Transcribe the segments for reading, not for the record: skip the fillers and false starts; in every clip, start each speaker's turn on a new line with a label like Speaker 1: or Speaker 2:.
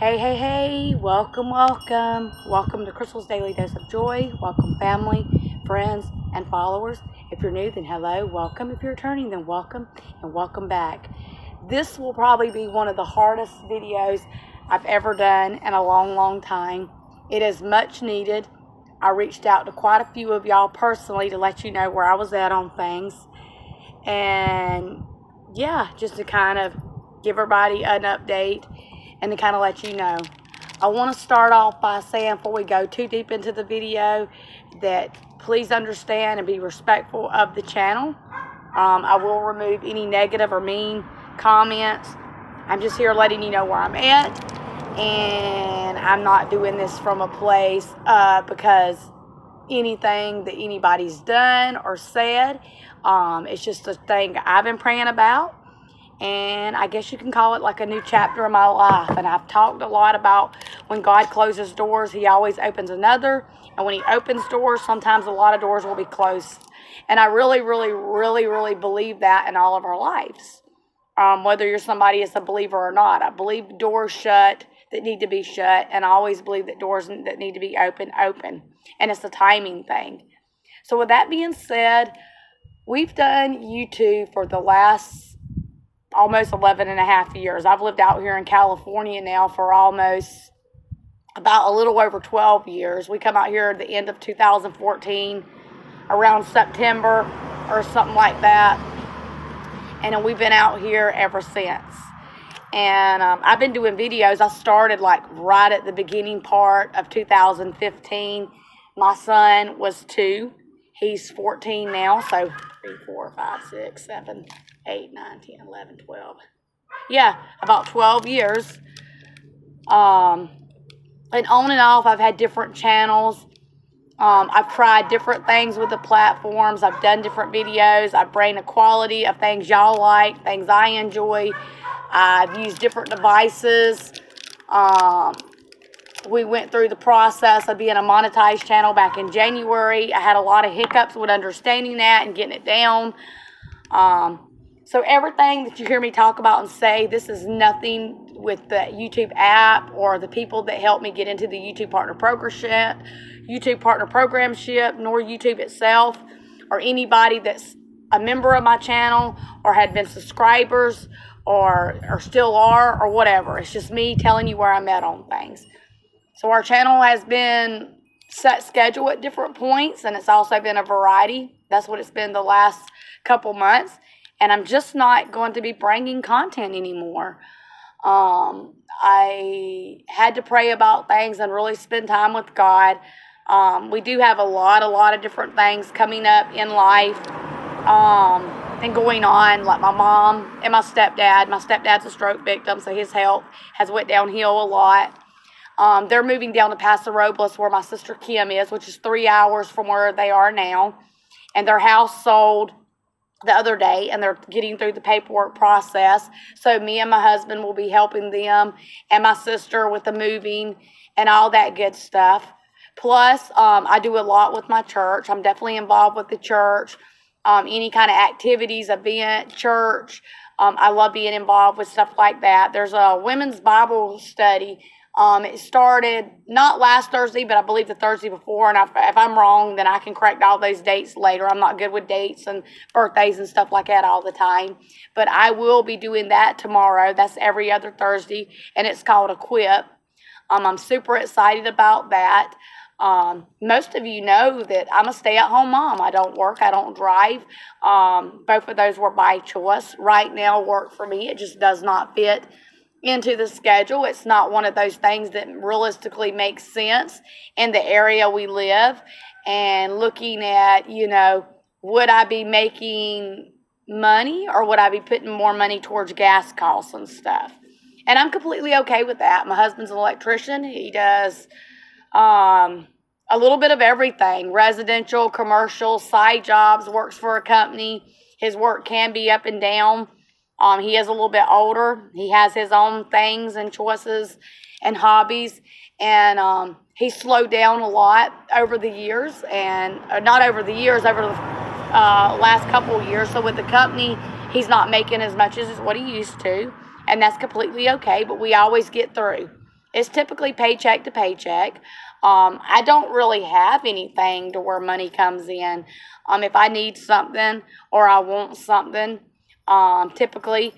Speaker 1: Hey, welcome to Crystal's Daily Dose of Joy. Welcome family, friends, and followers. If you're new, then hello, welcome. If you're returning, then welcome, and welcome back. This will probably be one of the hardest videos I've ever done in a long time. It is much needed. I reached out to quite a few of y'all personally to let you know where I was at on things. And yeah, just to kind of give everybody an update and to kind of let you know. I want to start off by saying, before we go too deep into the video, that please understand and be respectful of the channel. I will remove any negative or mean comments. I'm just here letting you know where I'm at, and I'm not doing this from a place because anything that anybody's done or said. It's just a thing I've been praying about. And I guess you can call it like a new chapter in my life. And I've talked a lot about when God closes doors, He always opens another. And when He opens doors, sometimes a lot of doors will be closed. And I really believe that in all of our lives. Whether you're somebody that's a believer or not. I believe doors shut that need to be shut. And I always believe that doors that need to be open. And it's a timing thing. So with that being said, we've done YouTube for the last almost 11 and a half years. I've lived out here in California now for almost about a little over 12 years. We come out here at the end of 2014, around September or something like that. And we've been out here ever since. And I've been doing videos. I started like right at the beginning part of 2015. My son was 2. He's 14 now, so 3, 4, 5, 6, 7, 8, 9, 10, 11, 12. Yeah, about 12 years. And on and off, I've had different channels. I've tried different things with the platforms. I've done different videos. I've bring the quality of things y'all like, things I enjoy. I've used different devices. We went through the process of being a monetized channel back in January. I had a lot of hiccups with understanding that and getting it down. So everything that you hear me talk about and say, this is nothing with the YouTube app or the people that helped me get into the YouTube Partner Programship, nor YouTube itself, or anybody that's a member of my channel or had been subscribers or still are or whatever. It's just me telling you where I'm at on things. So our channel has been set schedule at different points, and it's also been a variety. That's what it's been the last couple months. And I'm just not going to be bringing content anymore. I had to pray about things and really spend time with God. We do have a lot of different things coming up in life and going on, like my mom and my stepdad. My stepdad's a stroke victim, so his health has went downhill a lot. They're moving down to Paso Robles, where my sister Kim is, which is 3 hours from where they are now. And their house sold the other day, and they're getting through the paperwork process. So me and my husband will be helping them and my sister with the moving and all that good stuff. Plus, I do a lot with my church. I'm definitely involved with the church. Any kind of activities, event, church. I love being involved with stuff like that. There's a women's Bible study. It started not last Thursday, but I believe the Thursday before. And if I'm wrong, then I can correct all those dates later. I'm not good with dates and birthdays and stuff like that all the time. But I will be doing that tomorrow. That's every other Thursday, and it's called Equip. I'm super excited about that. Most of you know that I'm a stay-at-home mom. I don't work. I don't drive. Both of those were by choice. Right now, work for me, it just does not fit into the schedule. It's not one of those things that realistically makes sense in the area we live. And looking at, would I be making money or would I be putting more money towards gas costs and stuff? And I'm completely okay with that. My husband's an electrician. He does a little bit of everything, residential, commercial, side jobs, works for a company. His work can be up and down. He is a little bit older. He has his own things and choices and hobbies. And he's slowed down a lot over the years. And not over the years, over the last couple of years. So with the company, he's not making as much as what he used to. And that's completely okay. But we always get through. It's typically paycheck to paycheck. I don't really have anything to where money comes in. If I need something or I want something, typically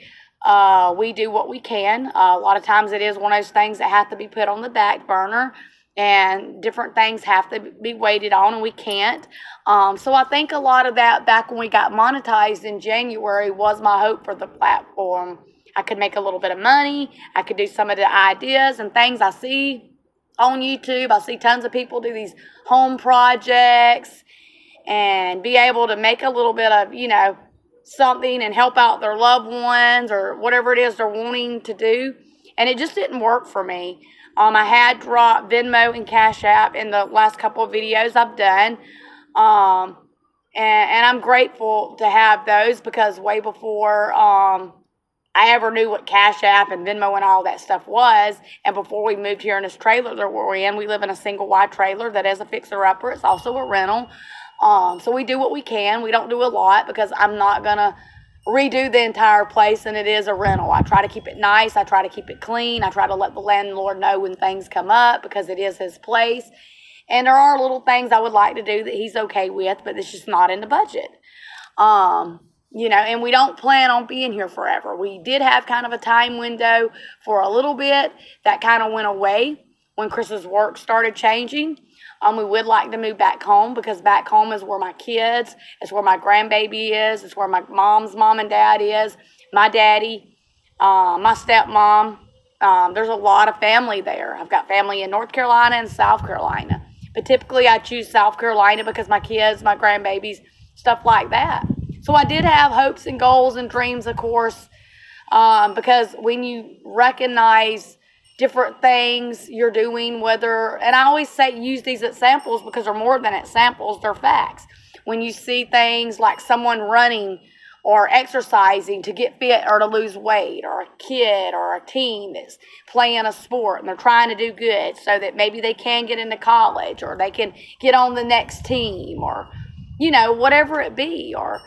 Speaker 1: we do what we can. A lot of times it is one of those things that have to be put on the back burner, and different things have to be waited on, and we can't. So I think a lot of that back when we got monetized in January was my hope for the platform. I could make a little bit of money. I could do some of the ideas and things I see on YouTube. I see tons of people do these home projects and be able to make a little bit of, something and help out their loved ones or whatever it is they're wanting to do. And it just didn't work for me. I had dropped Venmo and Cash App in the last couple of videos I've done. And I'm grateful to have those, because way before I ever knew what Cash App and Venmo and all that stuff was, and before we moved here in this trailer that we're in, we live in a single wide trailer that is a fixer-upper. It's also a rental. So we do what we can. We don't do a lot because I'm not going to redo the entire place, and it is a rental. I try to keep it nice. I try to keep it clean. I try to let the landlord know when things come up because it is his place. And there are little things I would like to do that he's okay with, but it's just not in the budget. And we don't plan on being here forever. We did have kind of a time window for a little bit. That kind of went away when Chris's work started changing. We would like to move back home, because back home is where my kids, it's where my grandbaby is, it's where my mom's mom and dad is, my daddy, my stepmom. There's a lot of family there. I've got family in North Carolina and South Carolina. But typically I choose South Carolina because my kids, my grandbabies, stuff like that. So I did have hopes and goals and dreams, of course, because when you recognize different things you're doing, and I always say use these as samples because they're more than examples, they're facts. When you see things like someone running or exercising to get fit or to lose weight, or a kid or a teen that's playing a sport and they're trying to do good so that maybe they can get into college or they can get on the next team, or, whatever it be, or,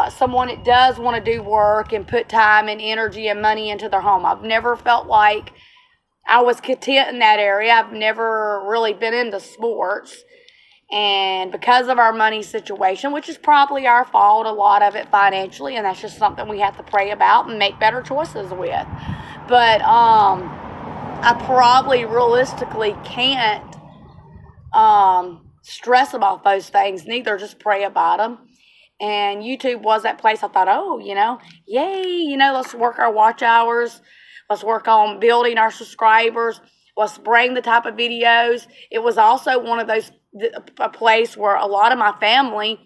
Speaker 1: someone that does want to do work and put time and energy and money into their home. I've never felt like I was content in that area. I've never really been into sports. And because of our money situation, which is probably our fault, a lot of it financially, and that's just something we have to pray about and make better choices with. But I probably realistically can't stress about those things, neither, just pray about them. And YouTube was that place I thought, yay, let's work our watch hours. Let's work on building our subscribers. Let's bring the type of videos. It was also one of those, a place where a lot of my family,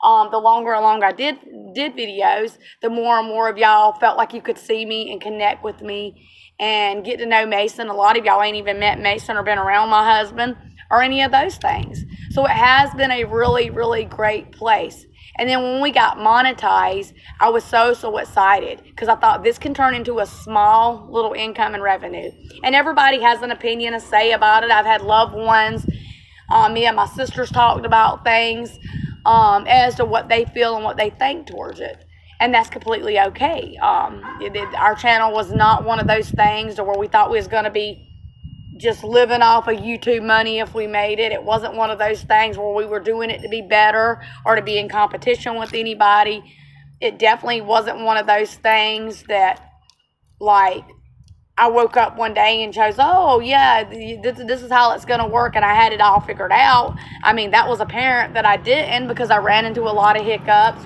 Speaker 1: the longer and longer I did videos, the more and more of y'all felt like you could see me and connect with me and get to know Mason. A lot of y'all ain't even met Mason or been around my husband or any of those things. So it has been a really, really great place. And then when we got monetized, I was so excited because I thought this can turn into a small little income and revenue. And everybody has an opinion, a say about it. I've had loved ones, me and my sisters talked about things as to what they feel and what they think towards it. And that's completely okay. Our channel was not one of those things to where we thought we was going to be just living off of YouTube money if we made it. It wasn't one of those things where we were doing it to be better or to be in competition with anybody. It definitely wasn't one of those things that, like, I woke up one day and chose, this is how it's going to work, and I had it all figured out. I mean, that was apparent that I didn't, because I ran into a lot of hiccups.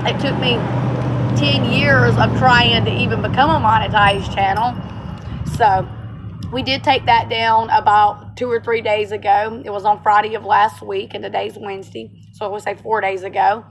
Speaker 1: It took me 10 years of trying to even become a monetized channel. So we did take that down about 2 or 3 days ago. It was on Friday of last week, and today's Wednesday. So I would say 4 days ago.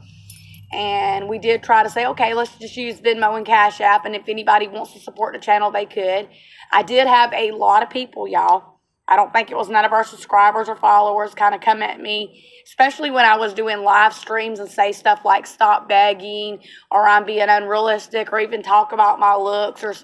Speaker 1: And we did try to say, okay, let's just use Venmo and Cash App. And if anybody wants to support the channel, they could. I did have a lot of people, y'all. I don't think it was none of our subscribers or followers kind of come at me, especially when I was doing live streams and say stuff like stop begging, or I'm being unrealistic, or even talk about my looks, or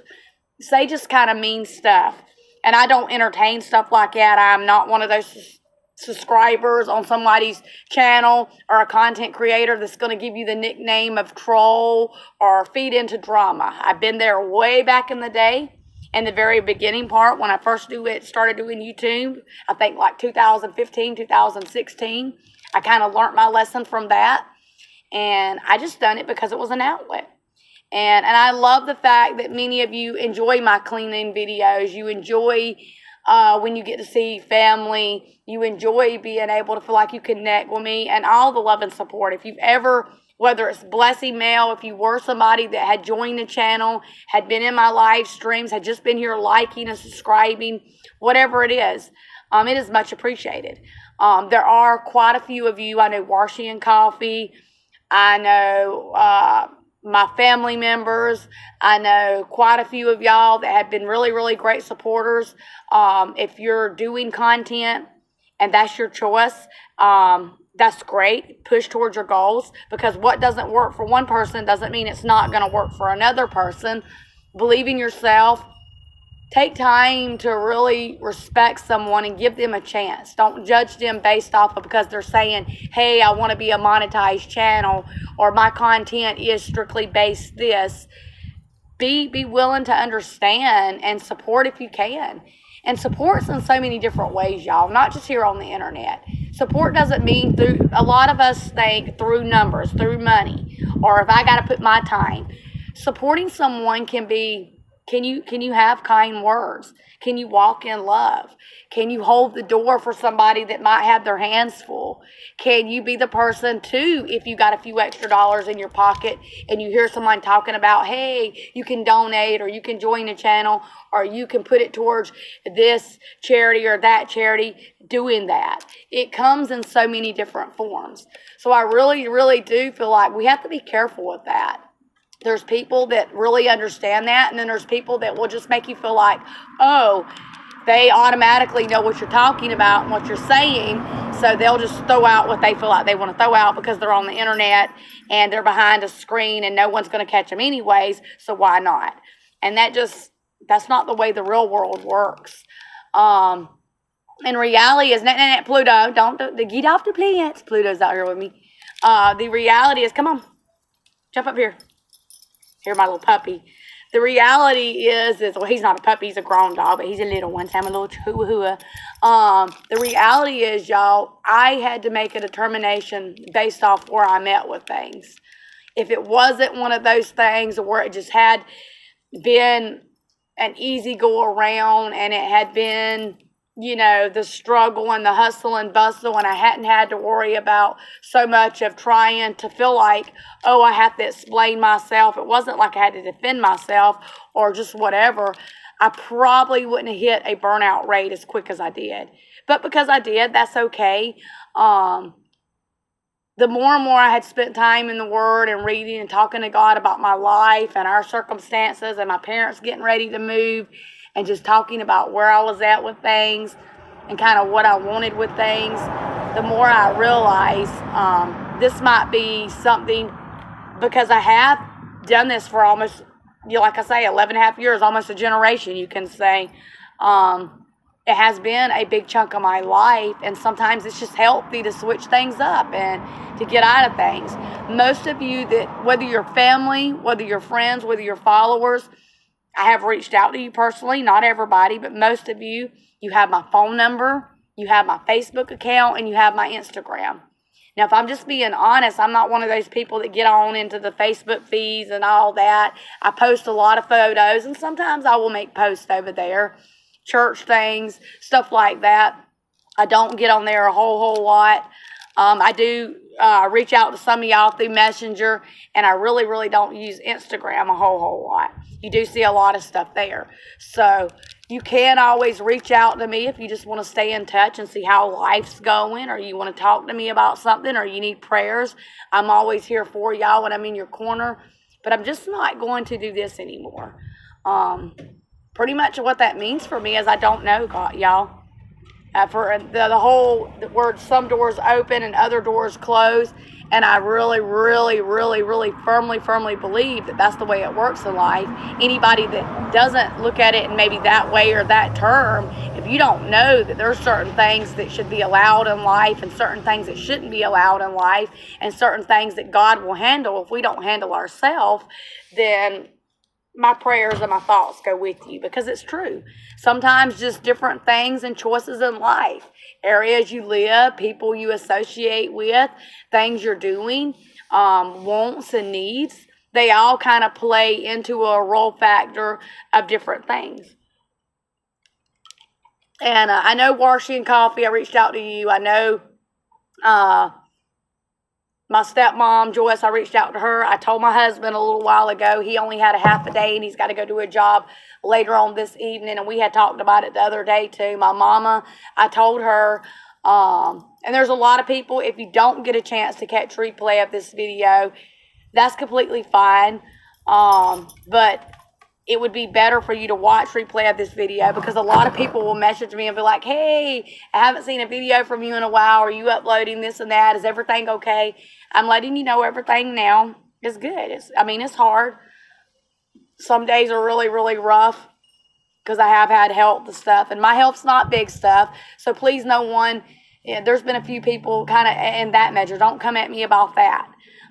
Speaker 1: say just kind of mean stuff. And I don't entertain stuff like that. I'm not one of those subscribers on somebody's channel or a content creator that's going to give you the nickname of troll or feed into drama. I've been there way back in the day, in the very beginning part when I first started doing YouTube. I think like 2015, 2016. I kind of learned my lesson from that. And I just done it because it was an outlet. And I love the fact that many of you enjoy my cleaning videos. You enjoy when you get to see family. You enjoy being able to feel like you connect with me and all the love and support. If you've ever, whether it's blessing mail, if you were somebody that had joined the channel, had been in my live streams, had just been here liking and subscribing, whatever it is much appreciated. There are quite a few of you. I know Warshy and Coffee. I know my family members. I know quite a few of y'all that have been really, really great supporters. If you're doing content and that's your choice, that's great. Push towards your goals, because what doesn't work for one person doesn't mean it's not going to work for another person. Believe in yourself. Take time to really respect someone and give them a chance. Don't judge them based off of because they're saying, hey, I want to be a monetized channel, or my content is strictly based this. Be willing to understand and support if you can. And support's in so many different ways, y'all, not just here on the internet. Support doesn't mean through, a lot of us think through numbers, through money, or if I got to put my time. Supporting someone can be, can you have kind words? Can you walk in love? Can you hold the door for somebody that might have their hands full? Can you be the person too, if you got a few extra dollars in your pocket and you hear someone talking about, hey, you can donate, or you can join a channel, or you can put it towards this charity or that charity, doing that. It comes in so many different forms. So I really, really do feel like we have to be careful with that. There's people that really understand that, and then there's people that will just make you feel like, oh, they automatically know what you're talking about and what you're saying, so they'll just throw out what they feel like they want to throw out because they're on the internet and they're behind a screen and no one's going to catch them anyways, so why not? And that's not the way the real world works. And reality is, Pluto, don't get off the plants. Pluto's out here with me. The reality is, come on, jump up here. Here, my little puppy. The reality is well, he's not a puppy, he's a grown dog, but he's a little one. So I'm a little chihuahua. The reality is, y'all, I had to make a determination based off where I'm at with things. If it wasn't one of those things where it just had been an easy go around and it had been, you know, the struggle and the hustle and bustle, and I hadn't had to worry about so much of trying to feel like, oh, I have to explain myself. It wasn't like I had to defend myself or just whatever. I probably wouldn't have hit a burnout rate as quick as I did. But because I did, that's okay. The more and more I had spent time in the Word and reading and talking to God about my life and our circumstances and my parents getting ready to move, and just talking about where I was at with things and kind of what I wanted with things, the more I realized this might be something, because I have done this for almost, like I say, 11 and a half years, almost a generation, you can say. It has been a big chunk of my life, and sometimes it's just healthy to switch things up and to get out of things. Most of you that, whether you're family, whether you're friends, whether you're followers, I have reached out to you personally, not everybody, but most of you. You have my phone number, you have my Facebook account, and you have my Instagram. Now, if I'm just being honest, I'm not one of those people that get on into the Facebook feeds and all that. I post a lot of photos, and sometimes I will make posts over there, church things, stuff like that. I don't get on there a whole lot. I do reach out to some of y'all through Messenger, and I really, really don't use Instagram a whole lot. You do see a lot of stuff there. So you can always reach out to me if you just want to stay in touch and see how life's going, or you want to talk to me about something, or you need prayers. I'm always here for y'all when I'm in your corner. But I'm just not going to do this anymore. Pretty much what that means for me is I don't know, God, y'all. For the whole word, some doors open and other doors close. And I really, really, really, really firmly believe that that's the way it works in life. Anybody that doesn't look at it in maybe that way or that term, if you don't know that there's certain things that should be allowed in life and certain things that shouldn't be allowed in life and certain things that God will handle if we don't handle ourselves, then my prayers and my thoughts go with you, because it's true. Sometimes just different things and choices in life, areas you live, people you associate with, things you're doing, wants and needs, they all kind of play into a role factor of different things. And I know Warshy and Coffee, I reached out to you. I know my stepmom, Joyce, I reached out to her. I told my husband a little while ago he only had a half a day and he's got to go do a job later on this evening. And we had talked about it the other day too. My mama, I told her, and there's a lot of people, if you don't get a chance to catch replay of this video, that's completely fine. But it would be better for you to watch replay of this video, because a lot of people will message me and be like, hey, I haven't seen a video from you in a while. Are you uploading this and that? Is everything okay? I'm letting you know everything now is good. It's hard. Some days are really, really rough because I have had health and stuff. And my health's not big stuff. So please, no one, there's been a few people kind of in that measure. Don't come at me about that.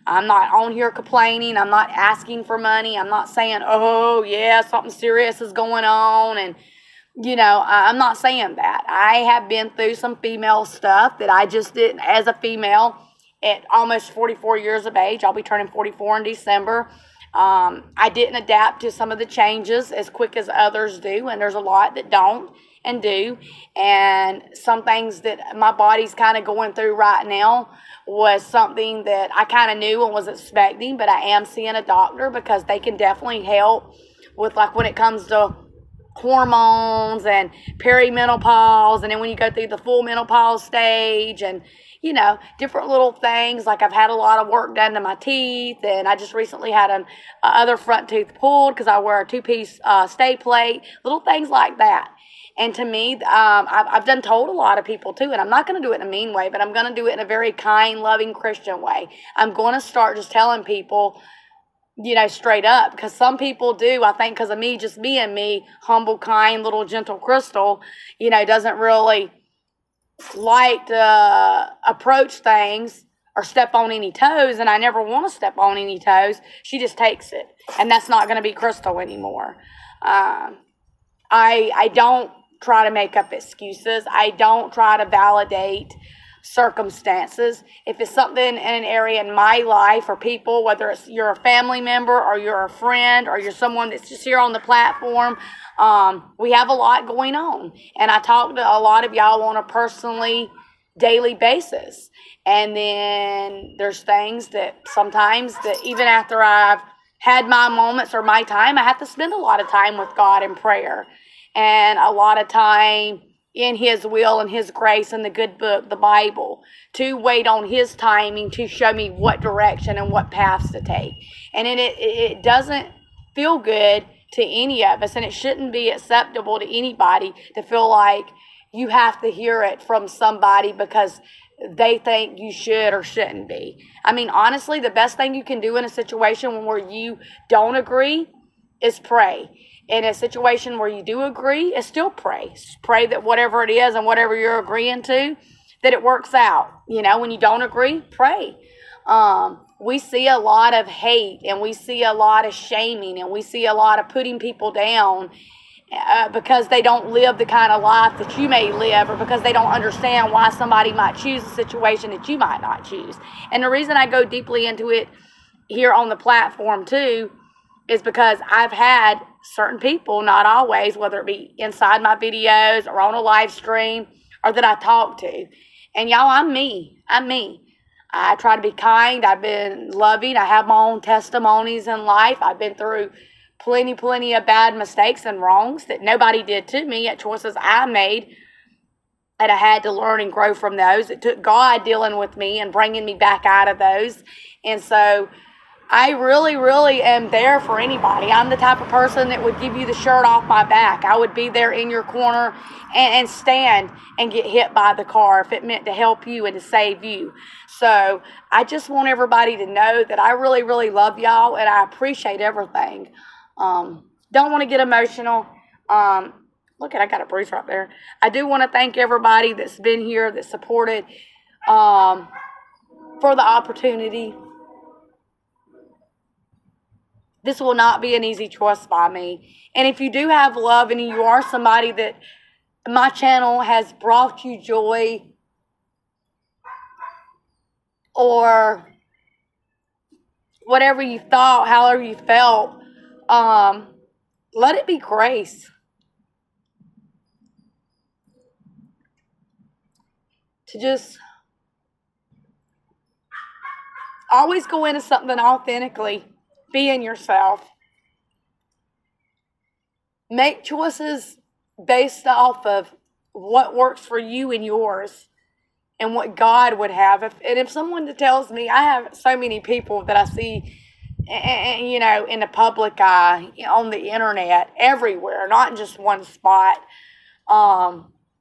Speaker 1: I'm not on here complaining. I'm not asking for money. I'm not saying, oh, yeah, something serious is going on. And, I'm not saying that. I have been through some female stuff that I just didn't, as a female, at almost 44 years of age. I'll be turning 44 in December. I didn't adapt to some of the changes as quick as others do. And there's a lot that don't and do. And some things that my body's kind of going through right now was something that I kind of knew and was expecting, but I am seeing a doctor because they can definitely help with, like, when it comes to hormones and perimenopause, and then when you go through the full menopause stage, and different little things. Like, I've had a lot of work done to my teeth, and I just recently had an other front tooth pulled because I wear a two-piece stay plate, little things like that. And to me, I've done told a lot of people too, and I'm not going to do it in a mean way, but I'm going to do it in a very kind, loving Christian way. I'm going to start just telling people, straight up, because some people do, I think, because of me just being me, humble, kind, little gentle Crystal, doesn't really like to approach things or step on any toes, and I never want to step on any toes. She just takes it, and that's not going to be Crystal anymore. I don't try to make up excuses. I don't try to validate circumstances. If it's something in an area in my life or people, whether it's you're a family member or you're a friend or you're someone that's just here on the platform, we have a lot going on. And I talk to a lot of y'all on a personally daily basis. And then there's things that sometimes that even after I've had my moments or my time, I have to spend a lot of time with God in prayer. And a lot of time in His will and His grace and the good book, the Bible, to wait on His timing to show me what direction and what paths to take. And it doesn't feel good to any of us, and it shouldn't be acceptable to anybody to feel like you have to hear it from somebody because they think you should or shouldn't be. Honestly, the best thing you can do in a situation where you don't agree is pray. In a situation where you do agree, is still pray. Pray that whatever it is and whatever you're agreeing to, that it works out. When you don't agree, pray. We see a lot of hate, and we see a lot of shaming, and we see a lot of putting people down because they don't live the kind of life that you may live, or because they don't understand why somebody might choose a situation that you might not choose. And the reason I go deeply into it here on the platform too is because I've had certain people, not always, whether it be inside my videos or on a live stream or that I talk to. And y'all, I'm me. I try to be kind. I've been loving. I have my own testimonies in life. I've been through plenty of bad mistakes and wrongs that nobody did to me, at choices I made. And I had to learn and grow from those. It took God dealing with me and bringing me back out of those. And so I really am there for anybody. I'm the type of person that would give you the shirt off my back. I would be there in your corner and stand and get hit by the car if it meant to help you and to save you. So I just want everybody to know that I really love y'all, and I appreciate everything. Don't want to get emotional. Look, I got a bruise right there. I do want to thank everybody that's been here, that supported, for the opportunity This will not be an easy choice by me. And if you do have love and you are somebody that my channel has brought you joy, or whatever you thought, however you felt, let it be grace. To just always go into something authentically, being yourself. Make choices based off of what works for you and yours and what God would have. If someone tells me, I have so many people that I see, in the public eye, on the internet, everywhere, not in just one spot.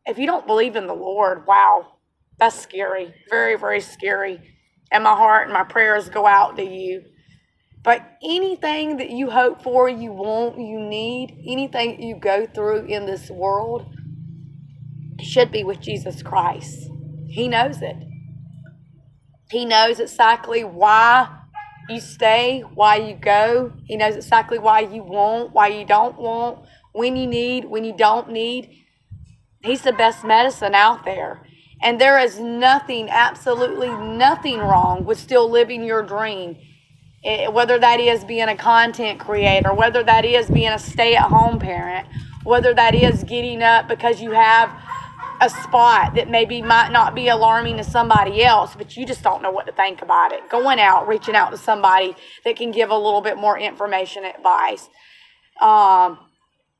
Speaker 1: If you don't believe in the Lord, wow, that's scary. Very, very scary. And my heart and my prayers go out to you. But anything that you hope for, you want, you need, anything that you go through in this world should be with Jesus Christ. He knows it. He knows exactly why you stay, why you go. He knows exactly why you want, why you don't want, when you need, when you don't need. He's the best medicine out there. And there is nothing, absolutely nothing wrong with still living your dream. Whether that is being a content creator, whether that is being a stay-at-home parent, whether that is getting up because you have a spot that maybe might not be alarming to somebody else, but you just don't know what to think about it. Going out, reaching out to somebody that can give a little bit more information, advice.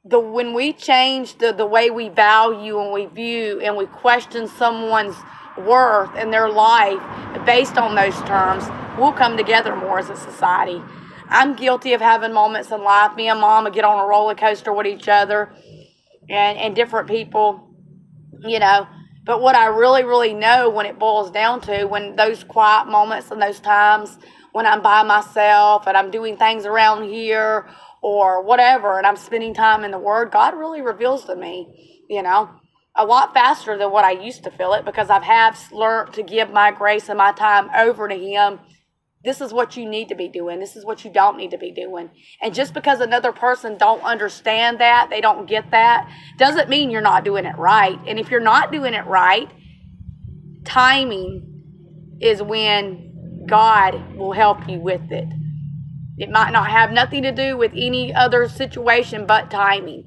Speaker 1: When we change the way we value and we view and we question someone's worth in their life based on those terms, we'll come together more as a society. I'm guilty of having moments in life. Me and Mom would get on a roller coaster with each other and different people, But what I really, really know when it boils down to, when those quiet moments and those times when I'm by myself and I'm doing things around here or whatever, and I'm spending time in the Word, God really reveals to me, a lot faster than what I used to feel it, because I've learned to give my grace and my time over to Him. This is what you need to be doing. This is what you don't need to be doing. And just because another person don't understand that, they don't get that, doesn't mean you're not doing it right. And if you're not doing it right, timing is when God will help you with it. It might not have nothing to do with any other situation but timing.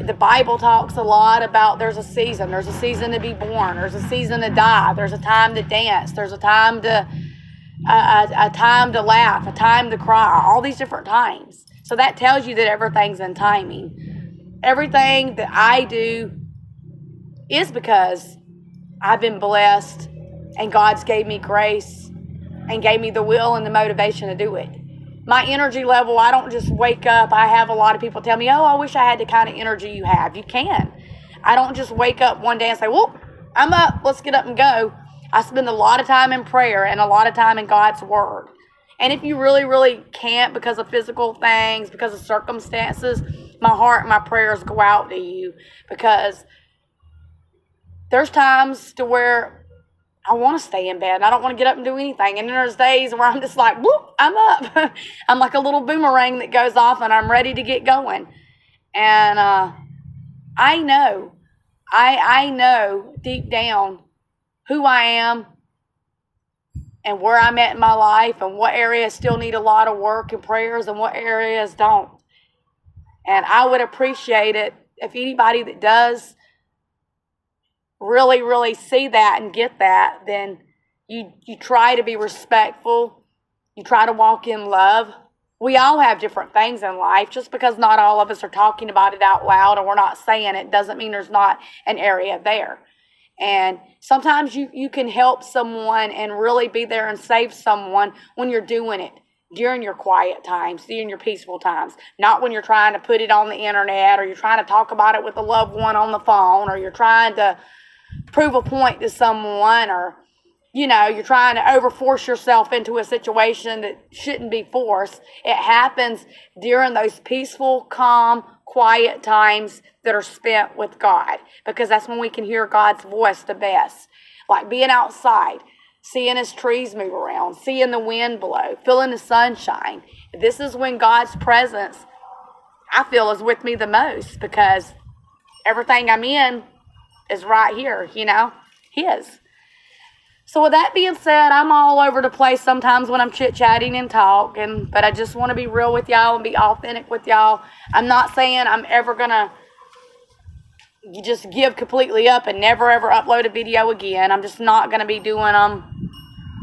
Speaker 1: The Bible talks a lot about there's a season. There's a season to be born. There's a season to die. There's a time to dance. There's a time to laugh, a time to cry, all these different times. So that tells you that everything's in timing. Everything that I do is because I've been blessed and God's gave me grace and gave me the will and the motivation to do it. My energy level, I don't just wake up. I have a lot of people tell me, oh, I wish I had the kind of energy you have. You can. I don't just wake up one day and say, well, I'm up. Let's get up and go. I spend a lot of time in prayer and a lot of time in God's Word. And if you really, really can't because of physical things, because of circumstances, my heart and my prayers go out to you, because there's times to where I want to stay in bed and I don't want to get up and do anything. And then there's days where I'm just like, whoop, I'm up. I'm like a little boomerang that goes off and I'm ready to get going. And I know deep down who I am and where I'm at in my life and what areas still need a lot of work and prayers and what areas don't. And I would appreciate it if anybody that does really, really see that and get that, then you try to be respectful. You try to walk in love. We all have different things in life. Just because not all of us are talking about it out loud or we're not saying it doesn't mean there's not an area there. And sometimes you can help someone and really be there and save someone when you're doing it during your quiet times, during your peaceful times. Not when you're trying to put it on the internet or you're trying to talk about it with a loved one on the phone or you're trying to prove a point to someone, or you're trying to overforce yourself into a situation that shouldn't be forced. It happens during those peaceful, calm, quiet times that are spent with God, because that's when we can hear God's voice the best. Like being outside, seeing His trees move around, seeing the wind blow, feeling the sunshine, This is when God's presence, I feel, is with me the most, because everything I'm in is right here, you know, His. So with that being said, I'm all over the place sometimes when I'm chit-chatting and talking, but I just want to be real with y'all and be authentic with y'all. I'm not saying I'm ever going to just give completely up and never ever upload a video again. I'm just not going to be doing them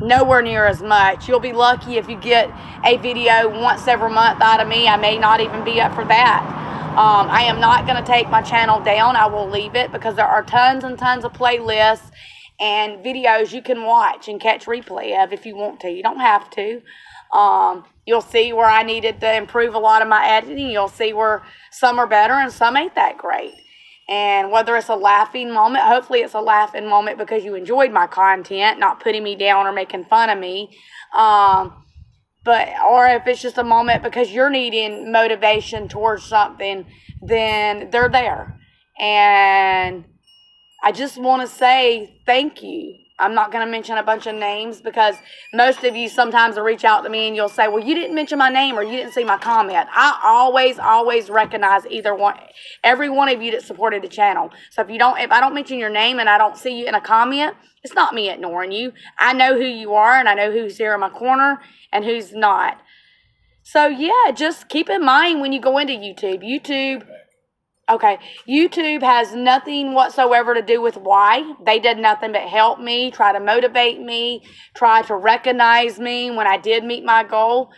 Speaker 1: nowhere near as much. You'll be lucky if you get a video once every month out of me. I may not even be up for that. I am not going to take my channel down. I will leave it, because there are tons and tons of playlists and videos you can watch and catch replay of if you want to. You don't have to. You'll see where I needed to improve a lot of my editing. You'll see where some are better and some ain't that great. And whether it's a laughing moment, hopefully it's a laughing moment because you enjoyed my content, not putting me down or making fun of me. Or if it's just a moment because you're needing motivation towards something, then they're there. And I just want to say thank you. I'm not going to mention a bunch of names, because most of you sometimes will reach out to me and you'll say, well, you didn't mention my name or you didn't see my comment. I always recognize every one of you that supported the channel. So if I don't mention your name and I don't see you in a comment, it's not me ignoring you. I know who you are, and I know who's here in my corner and who's not. So yeah, just keep in mind when you go into YouTube. YouTube has nothing whatsoever to do with why. They did nothing but help me, try to motivate me, try to recognize me when I did meet my goal.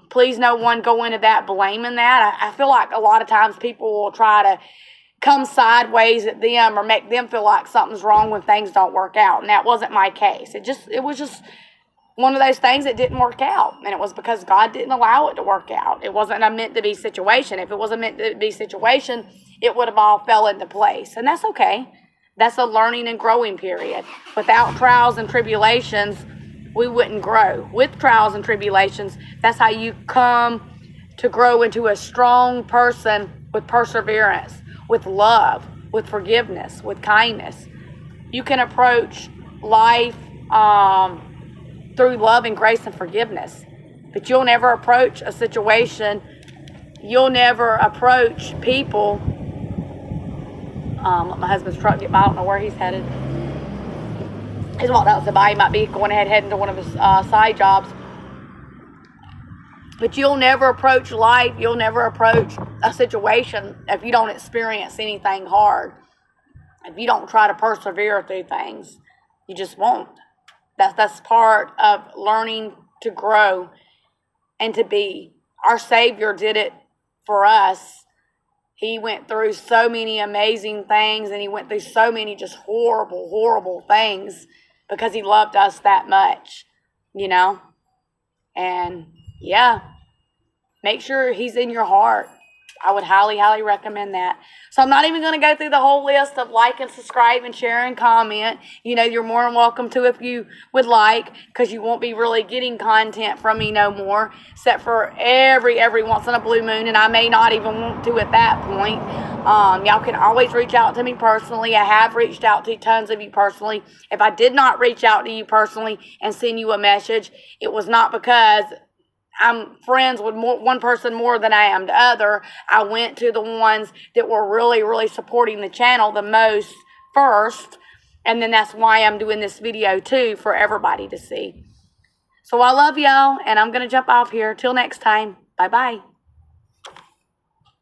Speaker 1: Please no one go into that blaming that. I feel like a lot of times people will try to come sideways at them or make them feel like something's wrong when things don't work out. And that wasn't my case. It was just one of those things that didn't work out, and it was because God didn't allow it to work out. It wasn't a meant to be situation. If it was a meant to be situation, it would have all fell into place, and that's okay. That's a learning and growing period. Without trials and tribulations, we wouldn't grow. With trials and tribulations, that's how you come to grow into a strong person with perseverance, with love, with forgiveness, with kindness. You can approach life through love and grace and forgiveness. But you'll never approach a situation, you'll never approach people. Let my husband's truck get by. I don't know where he's headed. He's walked out to buy. He might be going ahead heading to one of his side jobs. But you'll never approach life, you'll never approach a situation if you don't experience anything hard. If you don't try to persevere through things, you just won't. That's part of learning to grow and to be. Our Savior did it for us. He went through so many amazing things, and He went through so many just horrible, horrible things because He loved us that much, you know. And yeah, make sure He's in your heart. I would highly, highly recommend that. So I'm not even going to go through the whole list of like and subscribe and share and comment. You know, you're more than welcome to if you would like, because you won't be really getting content from me no more, except for every once in a blue moon, and I may not even want to at that point. Y'all can always reach out to me personally. I have reached out to tons of you personally. If I did not reach out to you personally and send you a message, it was not because I'm friends with one person more than I am the other. I went to the ones that were really, really supporting the channel the most first. And then that's why I'm doing this video too, for everybody to see. So I love y'all, and I'm going to jump off here. Till next time. Bye-bye.